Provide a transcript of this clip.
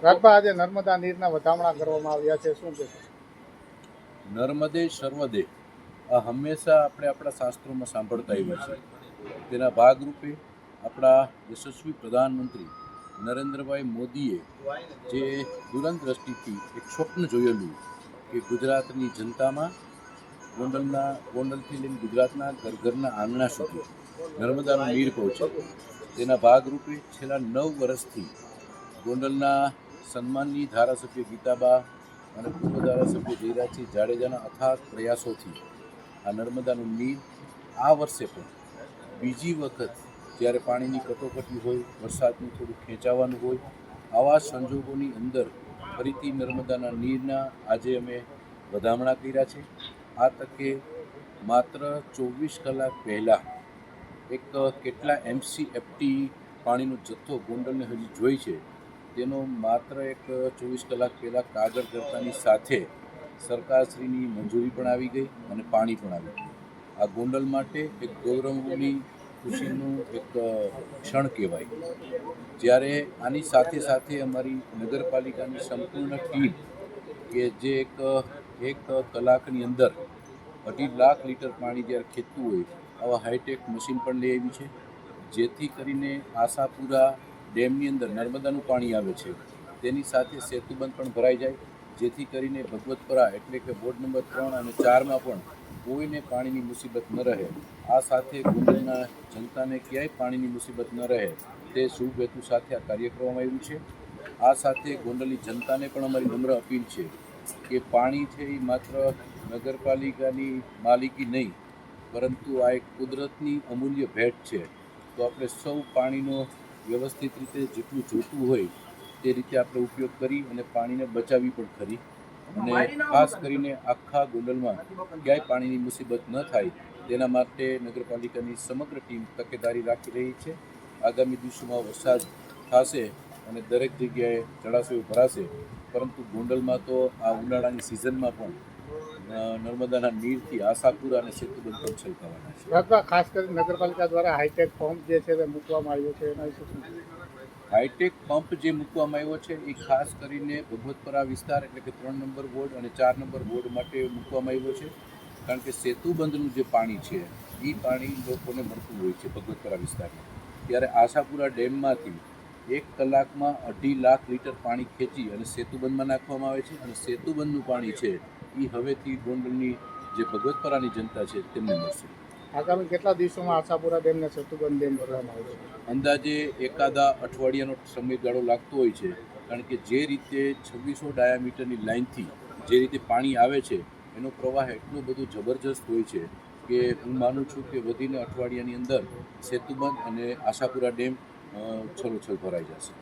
રાજભા આજે નર્મદા નીરના વધામણા કરવામાં આવ્યા છે, શું કહેશો? નર્મદે સર્વદે આ હંમેશા આપણે આપણા શાસ્ત્રોમાં સાંભળતા આવ્યા છીએ. તેના ભાગરૂપે આપણા યશસ્વી પ્રધાનમંત્રી નરેન્દ્રભાઈ મોદીએ જે દૂરંદ્રષ્ટિથી એક સ્વપ્ન જોયેલું કે ગુજરાતની જનતામાં ગોંડલથી લઈને ગુજરાતના ઘરના આંગણા સુધી નર્મદાનું નીર પહોંચે, તેના ભાગરૂપે છેલ્લા 9 વર્ષથી ગોંડલના સન્માનની ધારાસભ્ય ગીતાબા અને પૂર્વ ધારાસભ્ય જયરાજસિંહ જાડેજાના અથાગ પ્રયાસોથી આ નર્મદાનું નીર આ વર્ષે પણ બીજી વખત જ્યારે પાણીની કટોકટી હોય, વરસાદનું થોડું ખેંચાવાનું હોય, આવા સંજોગોની અંદર ફરીથી નર્મદાના નીરના આજે અમે વધામણા કર્યા છે. આ તકે માત્ર 24 કલાક પહેલાં એક કેટલા MCFT પાણીનો જથ્થો ગોંડલને હજી જોઈ છે તેનો માત્ર એક 24 કલાક પહેલાં કાગળ કરતાની સાથે સરકારશ્રીની મંજૂરી પણ આવી ગઈ અને પાણી પણ આવી ગયું. આ ગોંડલ માટે એક ગૌરવની ખુશીનું એક ક્ષણ કહેવાય. જ્યારે આની સાથે સાથે અમારી નગરપાલિકાની સંપૂર્ણ ટીમ કે જે એક કલાકની અંદર 2.5 લાખ લીટર પાણી જ્યારે ખેંચતું હોય આવા હાઈટેક મશીન પણ લઈ આવી છે, જેથી કરીને આશાપુરા ડેમની અંદર નર્મદાનું પાણી આવે છે તેની સાથે સેતુબંધ પણ ભરાઈ જાય, જેથી કરીને ભગવતપરા એટલે કે વોર્ડ નંબર 3 અને 4માં પણ કોઈને પાણીની મુસીબત ન રહે. આ સાથે ગોંડલના જનતાને ક્યાંય પાણીની મુસીબત ન રહે તે શુભ હેતુ સાથે આ કાર્ય કરવામાં આવ્યું છે. આ સાથે ગોંડલની જનતાને પણ અમારી નમ્ર અપીલ છે કે પાણી છે એ માત્ર નગરપાલિકાની માલિકી નહીં, પરંતુ આ એક કુદરતની અમૂલ્ય ભેટ છે. તો આપણે સૌ પાણીનો વ્યવસ્થિત રીતે જેટલું જોતું હોય તે રીતે આપણે ઉપયોગ કરી અને પાણીને બચાવવી પણ ખરી. અને ખાસ કરીને આખા ગોંડલમાં ક્યાંય પાણીની મુસીબત ન થાય તેના માટે નગરપાલિકાની સમગ્ર ટીમ તકેદારી રાખી રહી છે. આગામી દિવસોમાં વરસાદ થશે અને દરેક જગ્યાએ જળાશયો ભરાશે, પરંતુ ગોંડલમાં તો આ ઉનાળાની સિઝનમાં પણ નર્મદાના નીરથી આશાપુરા અને સેતુબંધ પણ છલકાવાના છે. રાજભા ખાસ કરીને નગરપાલિકા દ્વારા હાઈટેક પંપ જે છે તે મૂકવામાં આવ્યો છે, એના વિશે શું? હાઈટેક પંપ જે મૂકવામાં આવ્યો છે એ ખાસ કરીને ભગવતપરા વિસ્તાર એટલે કે 3 નંબર વોર્ડ અને 4 નંબર વોર્ડ માટે મૂકવામાં આવ્યો છે. કારણ કે સેતુબંધનું જે પાણી છે એ પાણી લોકોને મળતું હોય છે ભગવતપરા વિસ્તારમાં. ત્યારે આશાપુરા ડેમમાંથી 1 કલાકમાં 2.5 લાખ લીટર પાણી ખેંચી અને સેતુબંધમાં નાખવામાં આવે છે અને સેતુબંધનું પાણી છે એ હવેથી ગોંડલની જે ભગવતપરાની જનતા છે તેમને મળશે. આગામી કેટલા દિવસોમાં આશાપુરા ડેમને સેતુબંધ ડેમ ભરવામાં આવશે? અંદાજે એકાદા અઠવાડિયાનો સમયગાળો લાગતો હોય છે, કારણ કે જે રીતે 2600 ડાયામીટરની લાઇનથી જે રીતે પાણી આવે છે એનો પ્રવાહ એટલો બધો જબરજસ્ત હોય છે કે હું માનું છું કે વધીને અઠવાડિયાની અંદર સેતુબંધ અને આશાપુરા ડેમ છલોછલ ભરાઈ જશે.